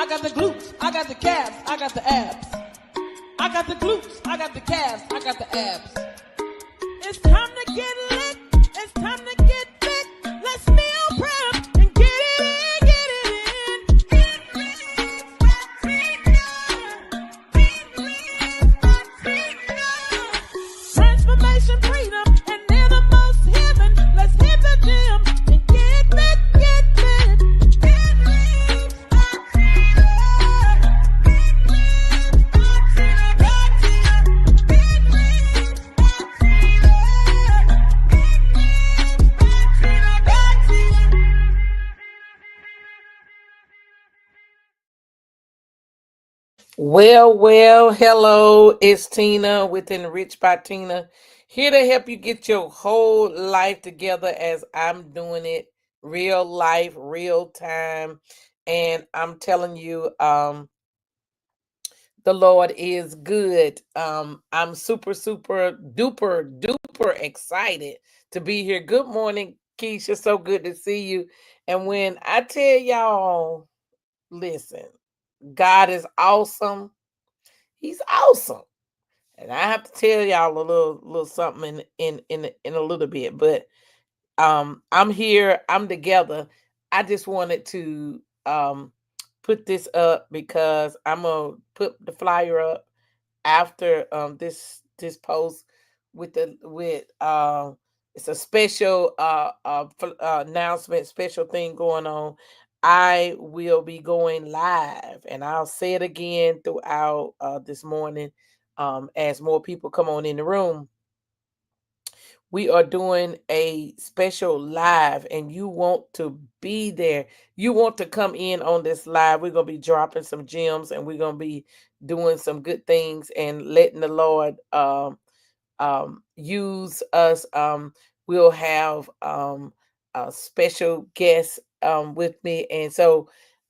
got the glutes, I got the calves, I got the abs. I got the glutes, I got the calves, I got the abs. It's time to get lit, it's time to get fit. Let's meal prep and get it in, get it in. Get lit, transformation, freedom, and innermost heaven. Let's hit the gym and get lit, get lit. Get lit, Well, hello, it's Tina with Enriched by Tina, here to help you get your whole life together as I'm doing it, real life, real time. And I'm telling you, the Lord is good. I'm super, super duper, duper excited to be here. Good morning, Keisha. So good to see you. And when I tell y'all, listen, God is awesome. He's awesome. And I have to tell y'all a little something in a little bit. But I'm here, I'm together. I just wanted to put this up because I'm gonna put the flyer up after this post with it's a special announcement, special thing going on. I will be going live, and I'll say it again throughout this morning as more people come on in the room. We are doing a special live, and you want to be there. You want to come in on this live. We're going to be dropping some gems, and we're going to be doing some good things and letting the Lord use us. We'll have a special guest with me. And so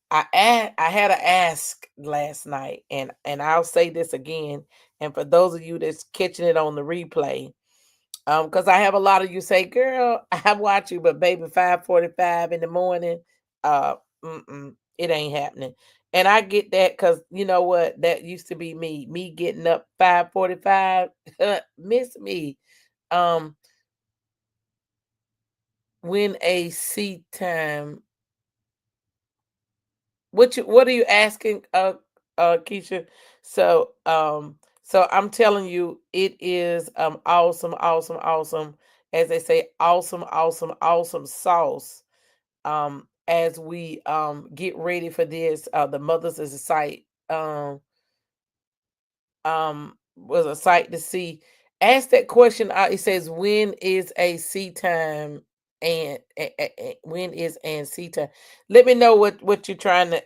I had to ask last night, and I'll say this again. And for those of you that's catching it on the replay, because I have a lot of you say, "Girl, I watch you, but baby, 5:45 in the morning, uh, it ain't happening." And I get that because you know what? That used to be me. Me getting up 5:45, miss me. Um, when a seat time. What are you asking, Keisha? So I'm telling you, it is awesome, awesome, awesome. As they say, awesome, awesome, awesome sauce. As we get ready for this, the mothers is a sight. Was a sight to see. Ask that question out. It says, when is a C time and when is and C time? Let me know what you're trying to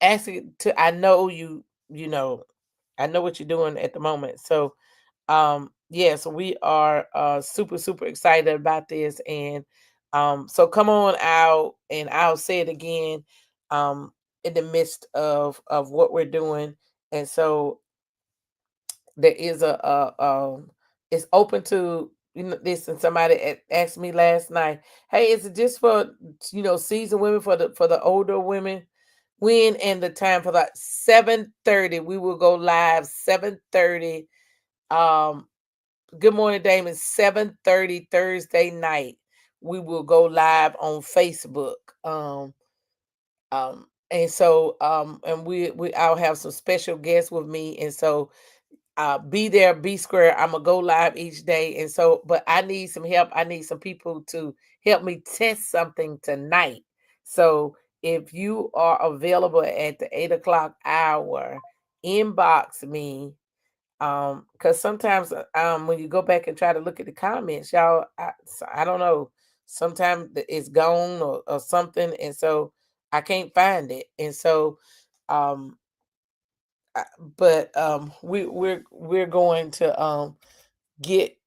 ask it to. I know you know, I know what you're doing at the moment. So yes, we are super, super excited about this. And so come on out, and I'll say it again in the midst of what we're doing. And so there is it's open to, this. And somebody asked me last night, hey, is it just for seasoned women, for the older women? When and the time for that? 7:30 we will go live. 7:30. Good morning, Damon. 7:30 Thursday night we will go live on Facebook. And so and I'll have some special guests with me. And so be there, be square. I'm gonna go live each day. And so, but I need some help. I need some people to help me test something tonight. So if you are available at the 8 o'clock hour, inbox me. Because sometimes when you go back and try to look at the comments, y'all, I don't know, sometimes it's gone or something, and so I can't find it. And so um but we're going to get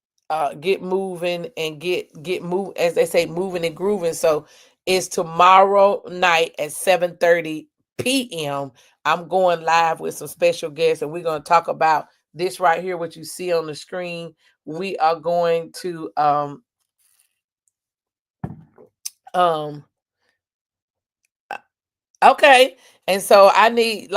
get moving and get move, as they say, moving and grooving. So it's tomorrow night at 7:30 p.m. I'm going live with some special guests, and we're going to talk about this right here, what you see on the screen. We are going to um Okay. And so I need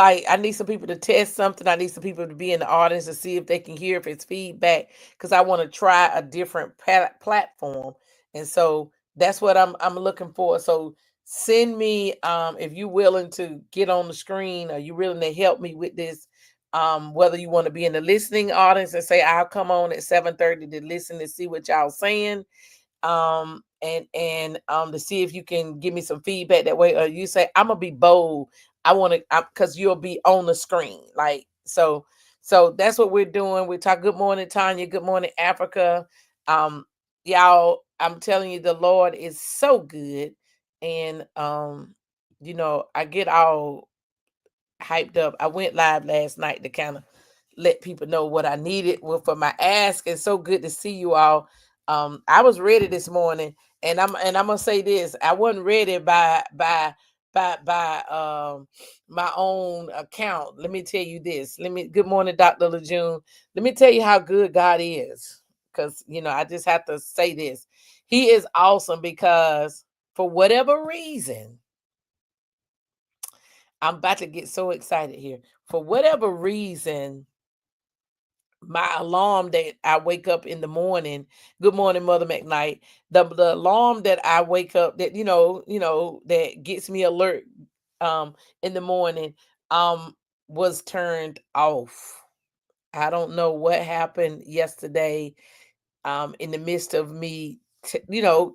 some people to test something. I need some people to be in the audience to see if they can hear if it's feedback because I want to try a different platform. And so that's what I'm looking for. So send me if you're willing to get on the screen or you're willing to help me with this. Whether you want to be in the listening audience and say I'll come on at 7:30 to listen to see what y'all saying, and to see if you can give me some feedback that way, or you say I'm gonna be bold, I want to, because you'll be on the screen, like, so that's what we're doing. We talk. Good morning, Tanya. Good morning, Africa. um y'all, I'm telling you, the Lord is so good. And I get all hyped up. I went live last night to kind of let people know what I needed for my ask. It's so good to see you all. I was ready this morning, and I'm gonna say this: I wasn't ready by my own account. Let me tell you this. Good morning, Dr. Lejeune. Let me tell you how good God is, because I just have to say this: He is awesome, because for whatever reason, I'm about to get so excited here. For whatever reason, my alarm that I wake up in the morning, good morning, Mother McKnight. The alarm that I wake up, that that gets me alert in the morning was turned off. I don't know what happened yesterday. In the midst of me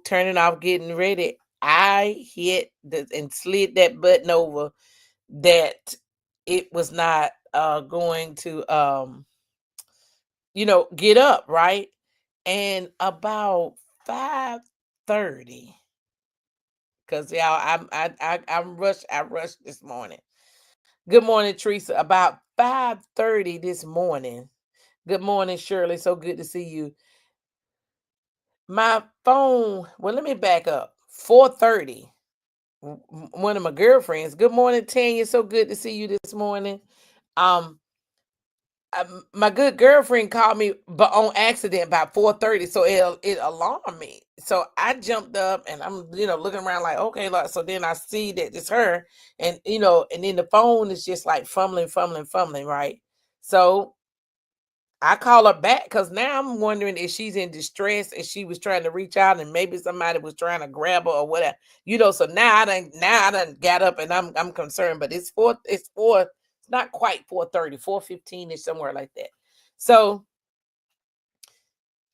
turning off, getting ready, I hit and slid that button over, that it was not going to get up, right? And about 5:30, because y'all, I rushed this morning. Good morning, Teresa. About 5:30 this morning. Good morning, Shirley. So good to see you. My phone, well, let me back up. 4:30. One of my girlfriends. Good morning, Tanya. So good to see you this morning. Um, my good girlfriend called me, but on accident, about 4:30, so it alarmed me. So I jumped up, and I'm looking around like, okay, like, so then I see that it's her, and then the phone is just like fumbling, right? So I call her back, because now I'm wondering if she's in distress, and she was trying to reach out, and maybe somebody was trying to grab her or whatever. So now I done got up, and I'm concerned. But it's not quite 4:30, 4:15 ish, somewhere like that. So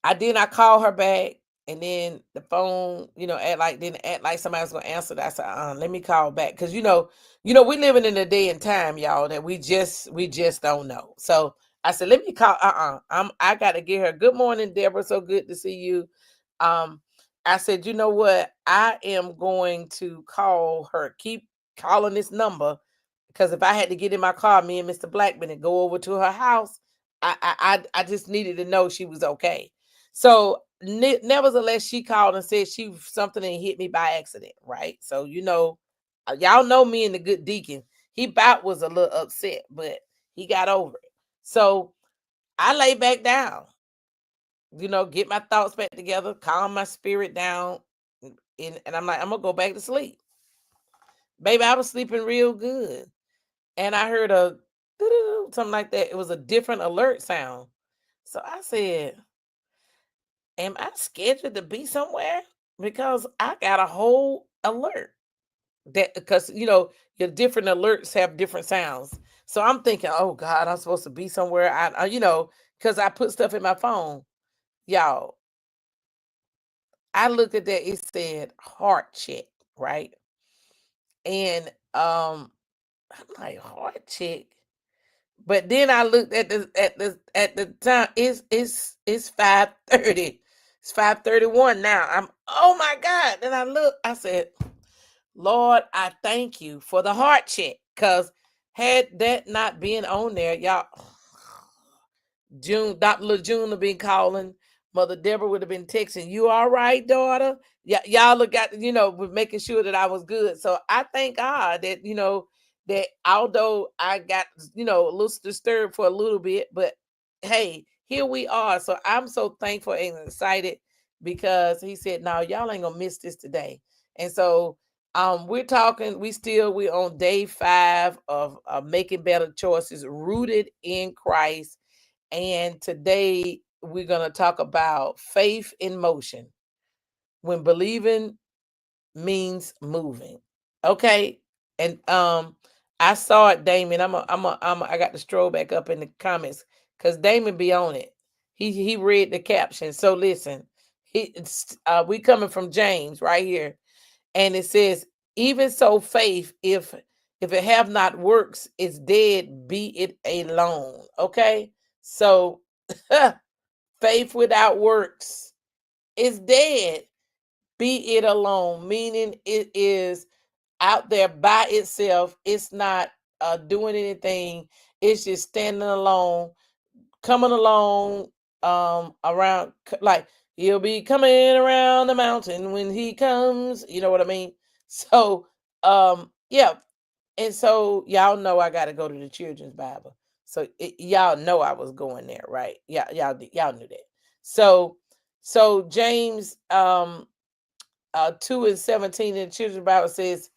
I call her back, and then the phone, act like somebody's gonna answer that. I said, let me call back, because we living in a day and time, y'all, that we just don't know. So I said, let me call. I gotta get her. Good morning, Deborah. So good to see you. Um, I said, you know what? I am going to call her. Keep calling this number, because if I had to get in my car, me and Mr. Blackman, and go over to her house, I just needed to know she was okay. So nevertheless, she called and said something and hit me by accident, right? So y'all know me and the good deacon. He about was a little upset, but he got over it. So I lay back down, get my thoughts back together, calm my spirit down, and I'm like, I'm gonna go back to sleep. Baby, I was sleeping real good, and I heard a something like that. It was a different alert sound. So I said, am I scheduled to be somewhere? Because I got a whole alert, that because your different alerts have different sounds. So I'm thinking, oh God, I'm supposed to be somewhere. Because I put stuff in my phone. Y'all, I looked at that, it said heart check, right? And I'm like, heart check. But then I looked at the time. It's 5:30. It's 5:31 now. Oh my God. Then I look, I said, Lord, I thank you for the heart check. Because had that not been on there, y'all, Dr. June would been calling. Mother Deborah would have been texting, you all right, daughter? Y'all look at, was making sure that I was good. So I thank God that, that although I got, a little disturbed for a little bit, but hey, here we are. So I'm so thankful and excited, because he said, no, y'all ain't gonna miss this today. And so we're on day 5 of making better choices rooted in Christ. And today we're going to talk about faith in motion when believing means moving. Okay. And I saw it, Damon. I got the stroll back up in the comments because Damon be on it. He read the caption. So listen, we coming from James right here, and it says, "Even so, faith, if it have not works, is dead. Be it alone." Okay, so faith without works is dead. Be it alone, meaning it is out there by itself. It's not doing anything. It's just standing alone, coming along around, like he'll be coming around the mountain when he comes. You know what I mean? So yeah, and so y'all know I got to go to the Children's Bible. So y'all know I was going there, right? Yeah, y'all knew that. So James 2:17 in the Children's Bible says,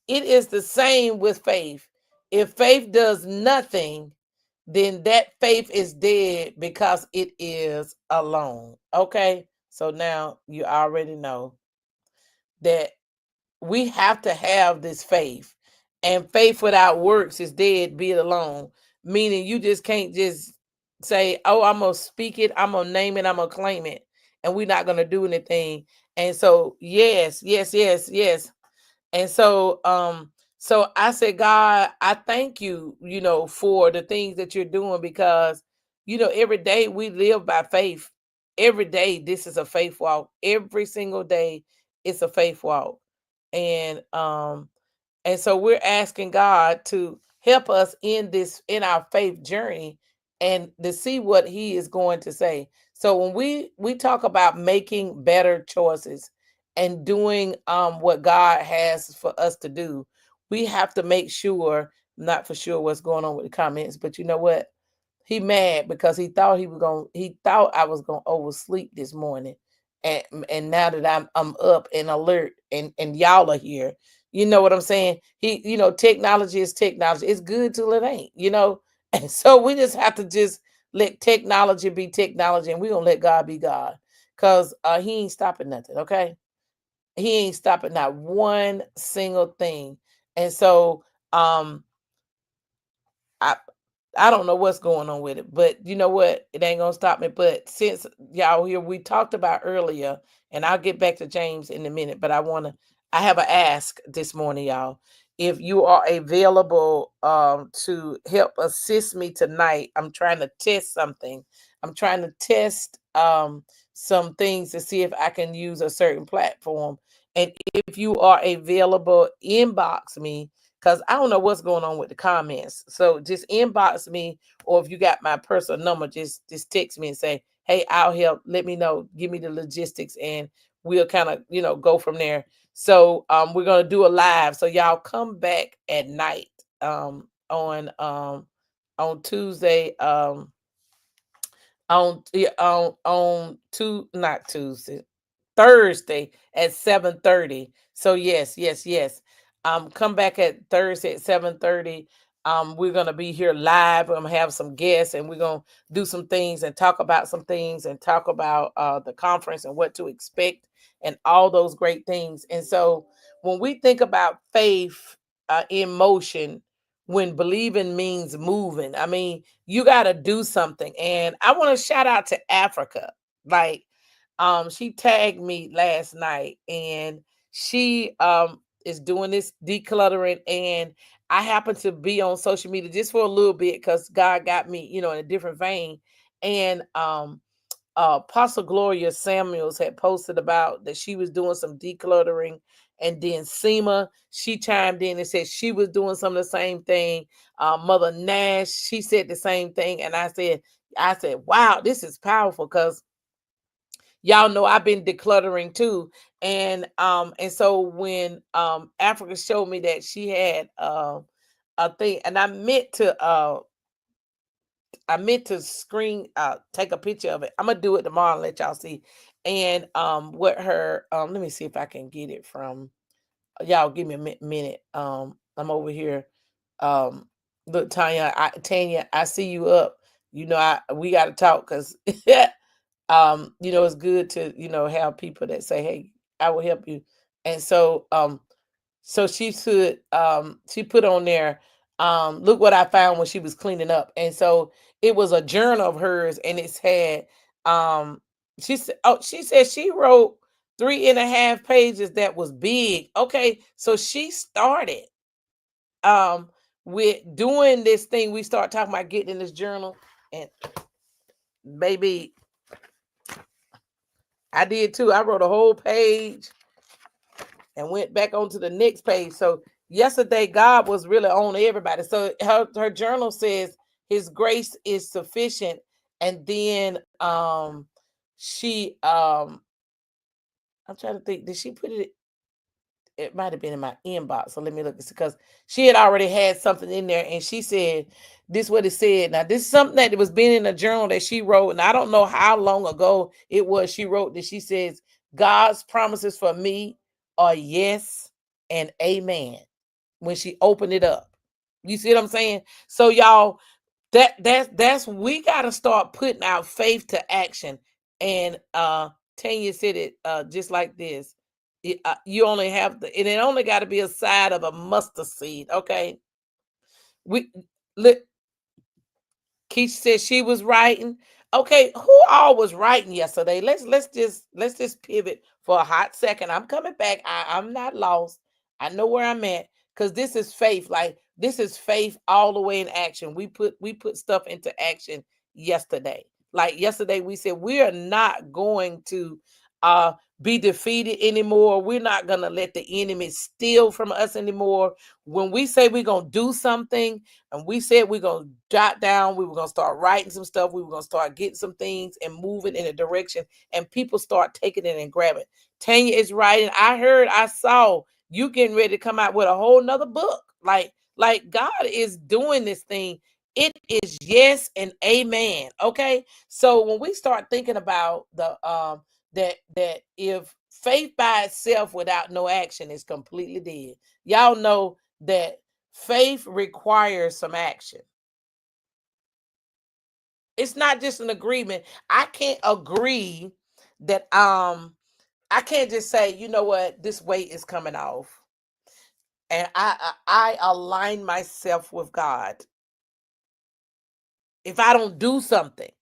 "It is the same with faith. If faith does nothing, then that faith is dead because it is alone." Okay, so now you already know that we have to have this faith, and faith without works is dead, be it alone. Meaning you just can't just say, "Oh, I'm gonna speak it, I'm gonna name it, I'm gonna claim it," and we're not gonna do anything. And so, yes. And so I said, God, I thank you, for the things that you're doing, because every day we live by faith. Every day this is a faith walk. Every single day it's a faith walk. And so we're asking God to help us in our faith journey, and to see what he is going to say. So when we talk about making better choices and doing what God has for us to do, we have to make sure, not for sure what's going on with the comments, but you know what? He mad because he thought I was gonna oversleep this morning. And now that I'm up and alert, and y'all are here, you know what I'm saying? Technology is technology. It's good till it ain't. And so we just have to just let technology be technology, and we're gonna let God be God. Cause he ain't stopping nothing, okay? He ain't stopping not one single thing. And so I I don't know what's going on with it, but you know what? It ain't gonna stop me. But since y'all here, we talked about earlier, and I'll get back to James in a minute. But I have an ask this morning, y'all. If you are available to help assist me tonight, I'm trying to test something. I'm trying to test some things to see if I can use a certain platform. And if you are available, inbox me, because I don't know what's going on with the comments. So just inbox me, or if you got my personal number, just text me and say, "Hey, I'll help. Let me know. Give me the logistics, and we'll kind of go from there." So we're gonna do a live. So y'all come back at night on Tuesday on two not Tuesday, Thursday at 7:30. So yes. Come back at Thursday at 7:30. We're gonna be here live. We're gonna have some guests, and we're gonna do some things and talk about some things, and talk about the conference and what to expect and all those great things. And so when we think about faith in motion, when believing means moving, I mean, you got to do something. And I want to shout out to Africa. Like, she tagged me last night, and she is doing this decluttering, and I happen to be on social media just for a little bit because God got me, in a different vein. And Apostle Gloria Samuels had posted about that she was doing some decluttering, and then Seema, she chimed in and said she was doing some of the same thing. Mother Nash, she said the same thing, and I said, wow, this is powerful, because y'all know I've been decluttering too. And so when Africa showed me that she had a thing, and I meant to take a picture of it. I'm gonna do it tomorrow and let y'all see. And what her let me see if I can get it from y'all give me a minute. I'm over here. Look, Tanya, I see you up. You know, we got to talk because, you know, it's good to, you know, have people that say, hey, I will help you. And so she put on there, look what I found when she was cleaning up. And so it was a journal of hers, and it's had, she said she wrote 3.5 pages that was big. Okay, so she started with doing this thing. We start talking about getting in this journal, and baby, I did too. I wrote a whole page and went back onto the next page. So yesterday, God was really on everybody. So her journal says his grace is sufficient. And then she I'm trying to think, did she put it? It might have been in my inbox. So let me look, because she had already had something in there, and she said this is what it said. Now, this is something that was been in a journal that she wrote, and I don't know how long ago it was she wrote this. She says, God's promises for me are yes and amen. When she opened it up, you see what I'm saying? So y'all, that's we got to start putting our faith to action. And Tanya said it just like this. You only have and it only got to be a side of a mustard seed. Okay, we look. Keisha said she was writing. Okay, who all was writing yesterday? Let's just pivot for a hot second. I'm coming back. I'm not lost. I know where I'm at, because this is faith. Like, this is faith all the way in action. We put stuff into action yesterday. Like yesterday, we said we are not going to be defeated anymore. We're not gonna let the enemy steal from us anymore. When we say we're gonna do something, and we said we're going to jot down, we were going to start writing some stuff, we were going to start getting some things and moving in a direction, and people start taking it and grabbing. Tanya is writing. I saw you getting ready to come out with a whole nother book. Like God is doing this thing. It is yes and amen. Okay. So when we start thinking about the that if faith by itself without no action is completely dead, y'all know that faith requires some action. It's not just an agreement. I can't agree that I can't just say, you know what, this weight is coming off, and I align myself with God if I don't do something.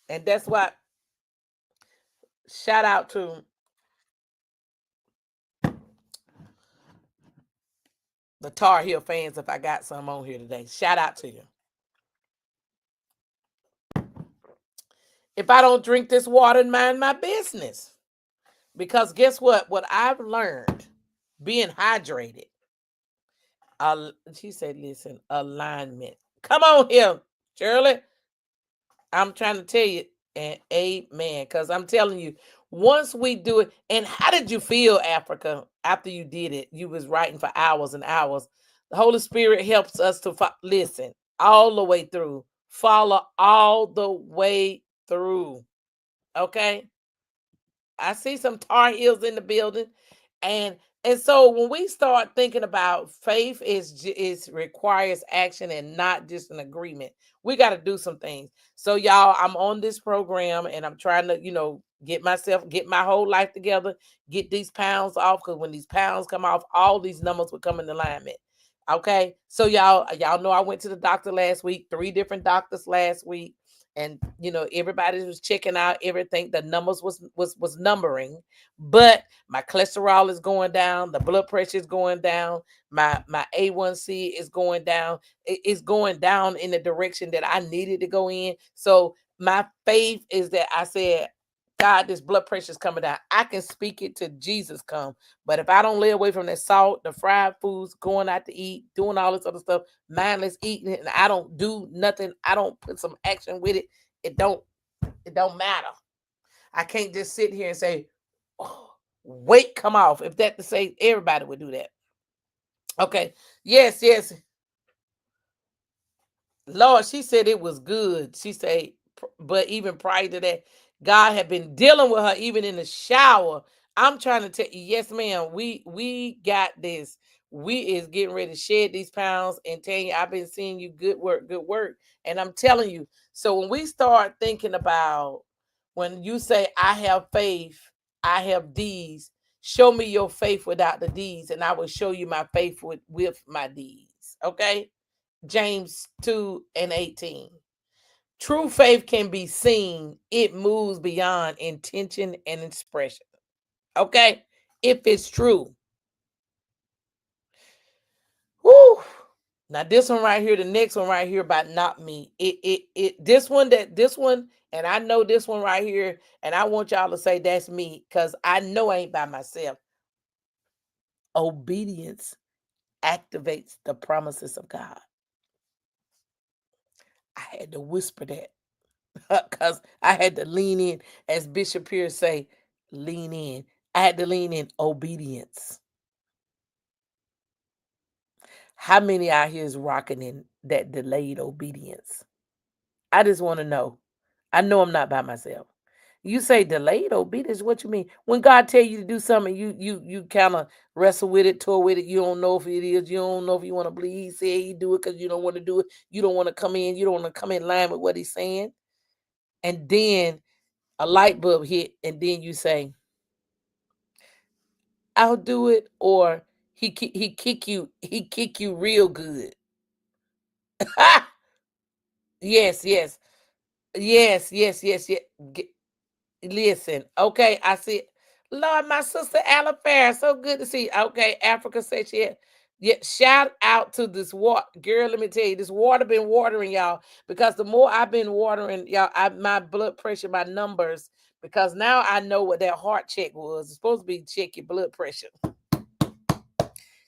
And that's why, shout out to the Tar Heel fans if I got some on here today. Shout out to you. If I don't drink this water and mind my business. Because guess what? What I've learned, being hydrated. She said, listen, alignment. Come on here, Shirley. I'm trying to tell you, and amen. Because I'm telling you, once we do it, and how did you feel, Africa, after you did it? You was writing for hours and hours. The Holy Spirit helps us to listen all the way through. Follow all the way through. Okay? I see some Tar Heels in the building. And so when we start thinking about faith is requires action and not just an agreement, we got to do some things. So y'all, I'm on this program and I'm trying to, get my whole life together, get these pounds off, because when these pounds come off, all these numbers will come in alignment. Okay. So y'all know I went to the doctor last week, 3 different doctors last week. And everybody was checking out everything. The numbers was numbering, but my cholesterol is going down, the blood pressure is going down, my A1C is going down. It's going down in the direction that I needed to go in. So my faith is that I said, God, this blood pressure is coming down. I can speak it to Jesus come. But if I don't lay away from the salt, the fried foods, going out to eat, doing all this other stuff, mindless eating, and I don't do nothing, I don't put some action with it, it don't matter. I can't just sit here and say, oh, weight come off. If that to say, everybody would do that. Okay. Yes. Lord, she said it was good. She said, but even prior to that, God had been dealing with her even in the shower. I'm trying to tell you, yes, ma'am. We got this. We is getting ready to shed these pounds and telling you, I've been seeing you good work. And I'm telling you, so when we start thinking about when you say I have faith, I have deeds, show me your faith without the deeds, and I will show you my faith with my deeds. Okay? James 2:18. True faith can be seen, it moves beyond intention and expression. Okay, if it's true. Woo. Now this one right here, the next one right here about not me. This one, and I know this one right here, and I want y'all to say that's me because I know I ain't by myself. Obedience activates the promises of God. I had to whisper that because I had to lean in, as Bishop Pierce say, lean in. I had to lean in obedience. How many out here is rocking in that delayed obedience? I just want to know. I know I'm not by myself. You say delayed obedience. What you mean? When God tell you to do something, you kind of wrestle with it, toy with it. You don't know if it is. You don't know if you want to believe. He said he do it because you don't want to do it. You don't want to come in. You don't want to come in line with what he's saying. And then a light bulb hit, and then you say, "I'll do it," or he kick you real good. Yes, yes, yes. Listen, okay, I see. Lord, my sister Alafara, so good to see. Okay, Africa said she had. Yeah, shout out to this water, girl. Let me tell you, this water been watering y'all because the more I've been watering y'all, my blood pressure, my numbers, because now I know what that heart check was. It's supposed to be check your blood pressure.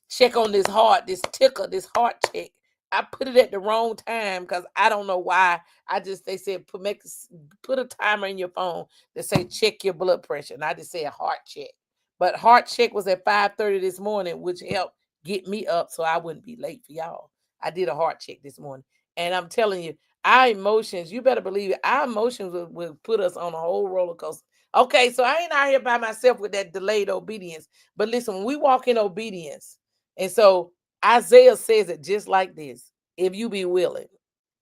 Check on this heart, this ticker, this heart check. I put it at the wrong time because I don't know why. They said put a timer in your phone that say check your blood pressure, and I just said heart check. But heart check was at 5:30 this morning, which helped get me up so I wouldn't be late for y'all. I did a heart check this morning, and I'm telling you, our emotions, you better believe it, our emotions will put us on a whole roller coaster. Okay, so I ain't out here by myself with that delayed obedience. But listen, when we walk in obedience, and so Isaiah says it just like this: if you be willing.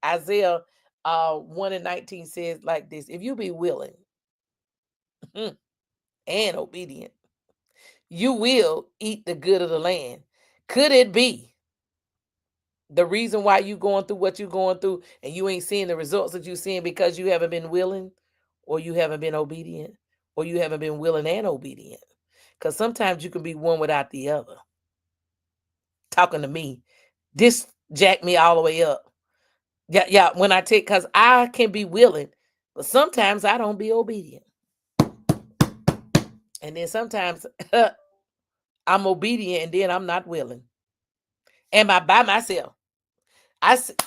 Isaiah 1:19 says like this: if you be willing and obedient, you will eat the good of the land. Could it be the reason why you going through what you're going through and you ain't seeing the results that you're seeing because you haven't been willing, or you haven't been obedient, or you haven't been willing and obedient? Because sometimes you can be one without the other. Talking to me, this jacked me all the way up. Yeah. When I take, because I can be willing, but sometimes I don't be obedient. And then sometimes I'm obedient and then I'm not willing. Am I by myself?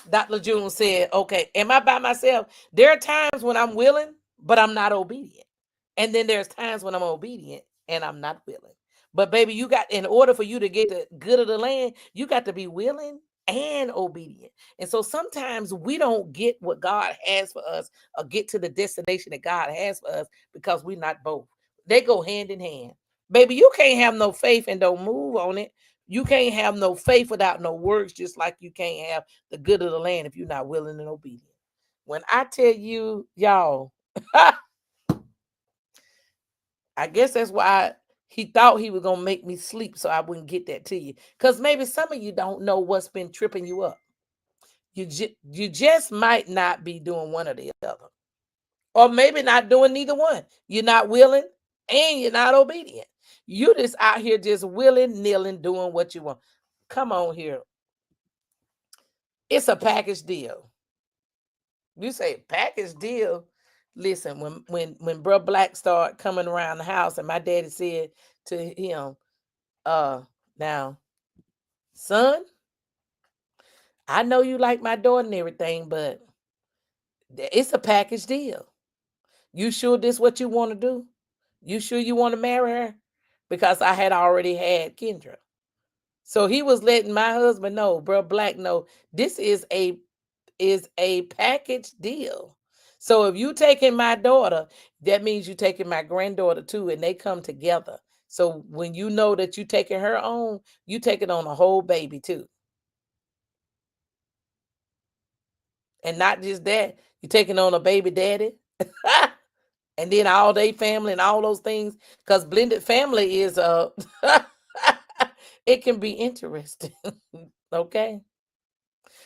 Dr. June said, okay, am I by myself? There are times when I'm willing, but I'm not obedient. And then there's times when I'm obedient and I'm not willing. But baby, in order for you to get the good of the land, you got to be willing and obedient. And so sometimes we don't get what God has for us or get to the destination that God has for us because we're not both. They go hand in hand. Baby, you can't have no faith and don't move on it. You can't have no faith without no works, just like you can't have the good of the land if you're not willing and obedient. When I tell you, y'all, I guess that's why he thought he was going to make me sleep so I wouldn't get that to you. Because maybe some of you don't know what's been tripping you up. You just might not be doing one or the other. Or maybe not doing neither one. You're not willing and you're not obedient. You just out here just willing, kneeling, doing what you want. Come on here. It's a package deal. You say package deal. Listen, when Bro Black started coming around the house, and my daddy said to him, now, son, I know you like my daughter and everything, but it's a package deal. You sure this what you want to do? You sure you want to marry her? Because I had already had Kendra. So he was letting my husband know, Bro Black know, this is a package deal. So if you taking my daughter, that means you taking my granddaughter too, and they come together. So when you know that you taking her on, you taking on a whole baby too. And not just that, you taking on a baby daddy. And then all day family and all those things. Because blended family is it can be interesting. Okay.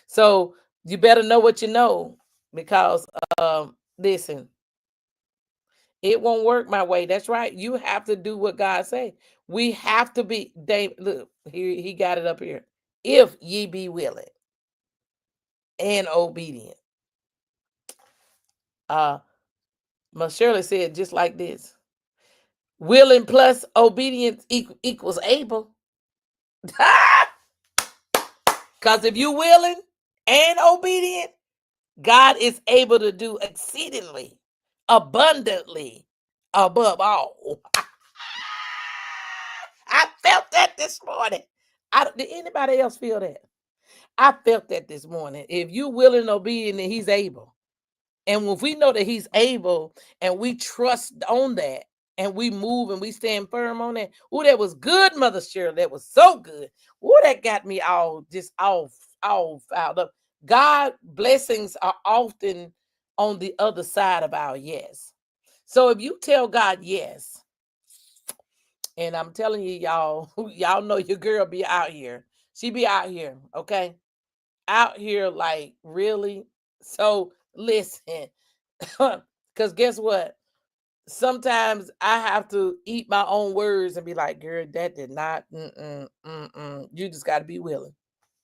So you better know what you know, because listen, it won't work my way. That's right. You have to do what God say. We have to be. Dave, look, here he got it up here. If ye be willing and obedient. Miss Shirley said just like this: willing plus obedience equals able. Because if you willing and obedient, God is able to do exceedingly, abundantly, above all. I felt that this morning. Did anybody else feel that? I felt that this morning. If you willing and obedient, then he's able. And if we know that he's able and we trust on that and we move and we stand firm on that. Oh, that was good, Mother Shirley. That was so good. Oh, that got me all fouled up. God blessings are often on the other side of our yes. So if you tell God yes, and I'm telling you, y'all know your girl be out here. She be out here, okay? Out here, like, really. So listen, because guess what? Sometimes I have to eat my own words and be like, girl, that did not, You just got to be willing.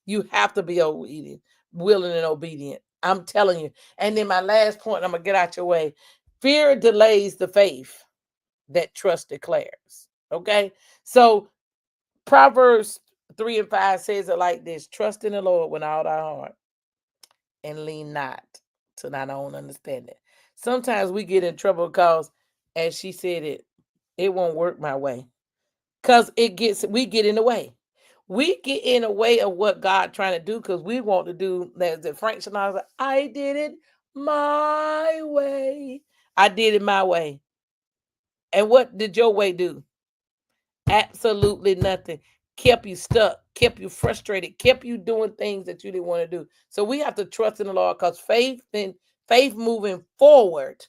You have to be obedient, willing and obedient. I'm telling you. And then my last point, I'm going to get out your way. Fear delays the faith that trust declares. Okay. So Proverbs 3:5 says it like this: trust in the Lord with all thy heart and lean not to thine own understanding. Sometimes we get in trouble because, as she said, it won't work my way. Because we get in the way. We get in the way of what God trying to do because we want to do, as Frank Sinatra, I did it my way. I did it my way. And what did your way do? Absolutely nothing. Kept you stuck, kept you frustrated, kept you doing things that you didn't want to do. So we have to trust in the Lord, because faith moving forward,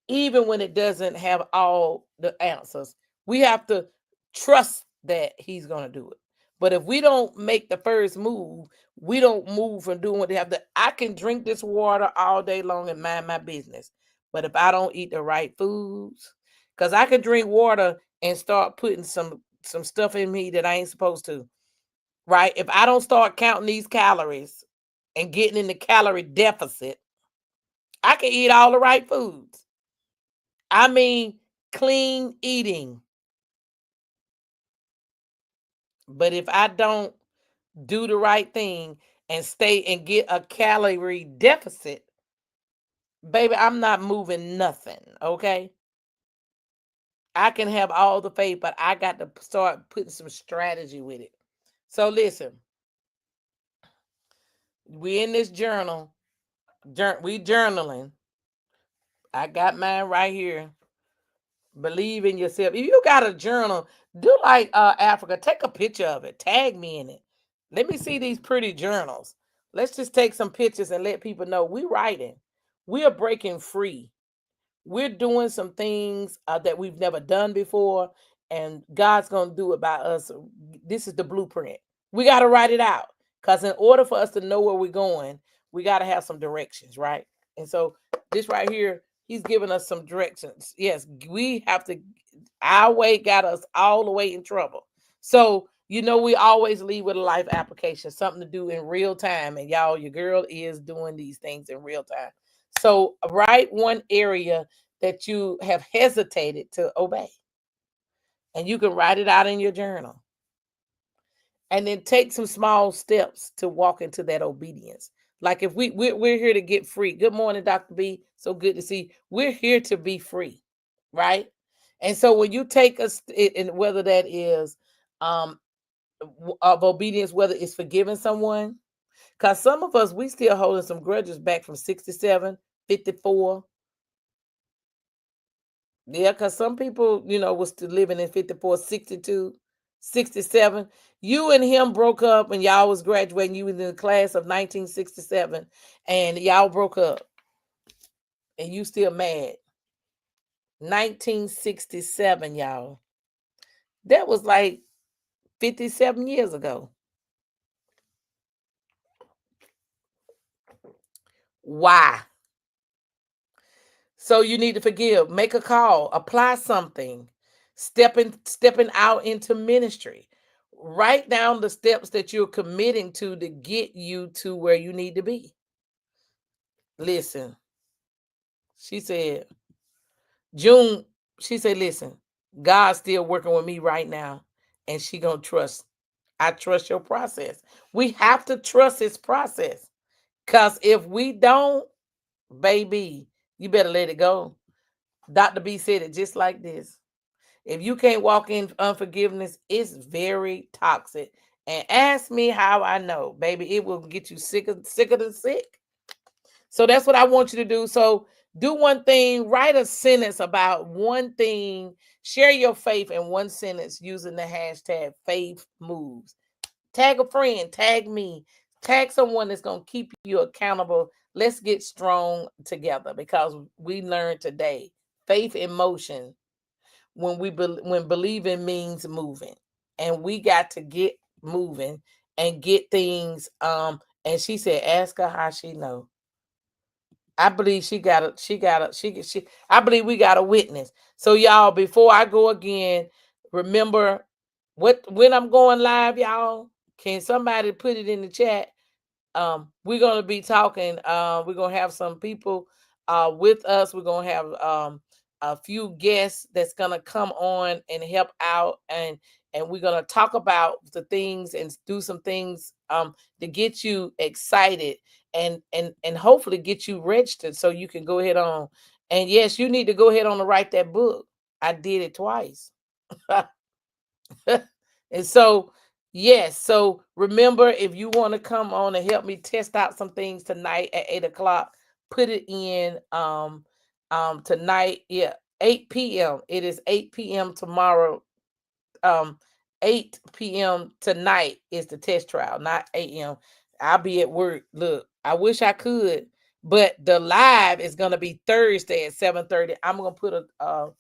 even when it doesn't have all the answers, we have to trust that he's going to do it. But if we don't make the first move, we don't move from doing what they have to. I can drink this water all day long and mind my business. But if I don't eat the right foods, because I can drink water and start putting some stuff in me that I ain't supposed to, right? If I don't start counting these calories and getting in the calorie deficit, I can eat all the right foods. I mean, clean eating. But if I don't do the right thing and stay and get a calorie deficit, baby, I'm not moving nothing, okay? I can have all the faith, but I got to start putting some strategy with it. So listen, we in this journal, we journaling. I got mine right here. Believe in yourself. If you got a journal, do like Africa. Take a picture of it. Tag me in it. Let me see these pretty journals. Let's just take some pictures and let people know we writing. We are breaking free. We're doing some things that we've never done before, and God's going to do it by us. This is the blueprint. We got to write it out, because in order for us to know where we're going, we got to have some directions, right? And so this right here, he's giving us some directions. Yes, we have to. Our way got us all the way in trouble. So, we always leave with a life application, something to do in real time. And y'all, your girl is doing these things in real time. So write one area that you have hesitated to obey. And you can write it out in your journal. And then take some small steps to walk into that obedience. Like if we're here to get free. Good morning, Dr. B. So good to see you. We're here to be free, right? And so when you take us, and whether that is of obedience, whether it's forgiving someone, because some of us, we still holding some grudges back from 67, 54. Yeah, because some people, was still living in 54, 62, 67. You and him broke up when y'all was graduating. You was in the class of 1967, and y'all broke up, and you still mad. 1967, y'all. That was like 57 years ago. Why? So you need to forgive, make a call, apply something, stepping out into ministry. Write down the steps that you're committing to get you to where you need to be. Listen, she said, June, she said, listen, God's still working with me right now, and she gonna trust. I trust your process. We have to trust his process, because if we don't, baby, you better let it go. Dr. B said it just like this. If you can't walk in unforgiveness, it's very toxic. And ask me how I know, baby, it will get you sicker than sick. So that's what I want you to do. So do one thing, write a sentence about one thing, share your faith in one sentence using the hashtag faith moves. Tag a friend, tag me, tag someone that's going to keep you accountable. Let's get strong together, because we learned today, faith in motion. When believing means moving, and we got to get moving and get things. And she said, ask her how she know. I believe I believe we got a witness. So y'all, before I go again, remember when I'm going live, y'all, can somebody put it in the chat? We're going to be talking. We're going to have some people with us. We're going to have a few guests that's going to come on and help out. And we're going to talk about the things and do some things to get you excited and hopefully get you registered so you can go ahead on. And yes, you need to go ahead on and write that book. I did it twice. And so, yes. So remember, if you want to come on and help me test out some things tonight at 8:00, put it in tonight. Yeah, 8 p.m. It is 8 p.m. tomorrow. 8 p.m. tonight is the test trial, not 8 a.m. I'll be at work. Look, I wish I could, but the live is gonna be Thursday at 7:30. I'm gonna put a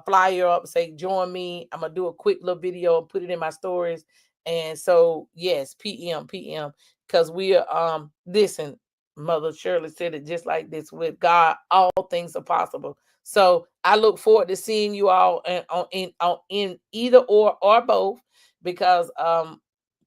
flyer up, say join me. I'm gonna do a quick little video and put it in my stories. And so yes, PM, because we are listen, Mother Shirley said it just like this: with God, all things are possible. So I look forward to seeing you all in either or both, because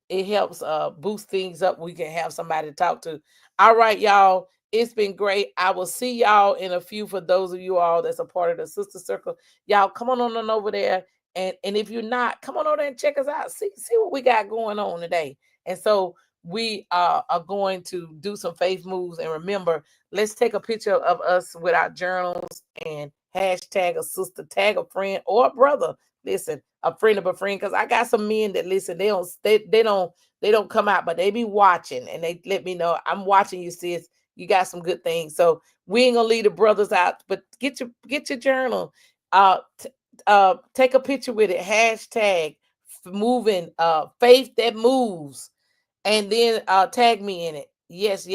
it helps boost things up. We can have somebody to talk to. All right, y'all. It's been great. I will see y'all in a few. For those of you all that's a part of the Sister Circle, y'all come on over there. And if you're not, come on over there and check us out. See what we got going on today. And so we are going to do some faith moves. And remember, let's take a picture of us with our journals and hashtag a sister, tag a friend or a brother. Listen, a friend of a friend, because I got some men that listen. They don't come out, but they be watching and they let me know, I'm watching you, sis. You got some good things. So we ain't gonna leave the brothers out, but get your journal. Take a picture with it. Hashtag moving faith that moves, and then tag me in it. Yes.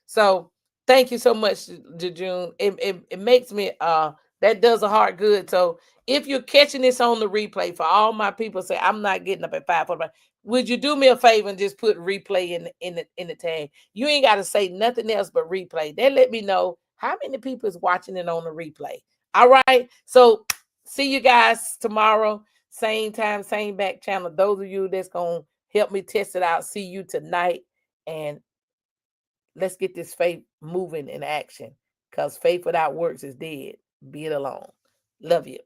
So thank you so much, June. It makes me that does a heart good. So if you're catching this on the replay, for all my people say I'm not getting up at 5:45, would you do me a favor and just put replay in the tag? You ain't got to say nothing else but replay. They let me know how many people is watching it on the replay. All right. So see you guys tomorrow, same time, same back channel. Those of you that's gonna help me test it out, see you tonight, and let's get this faith moving in action, because faith without works is dead. Be it alone. Love you.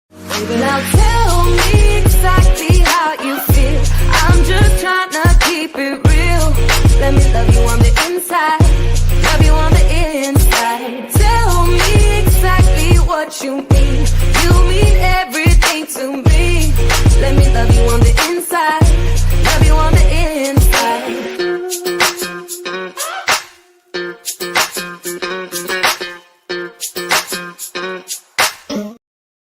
Baby, now tell me exactly how you feel. I'm just trying to keep it real. Let me love you on the inside, love you on the inside. Tell me exactly what you mean.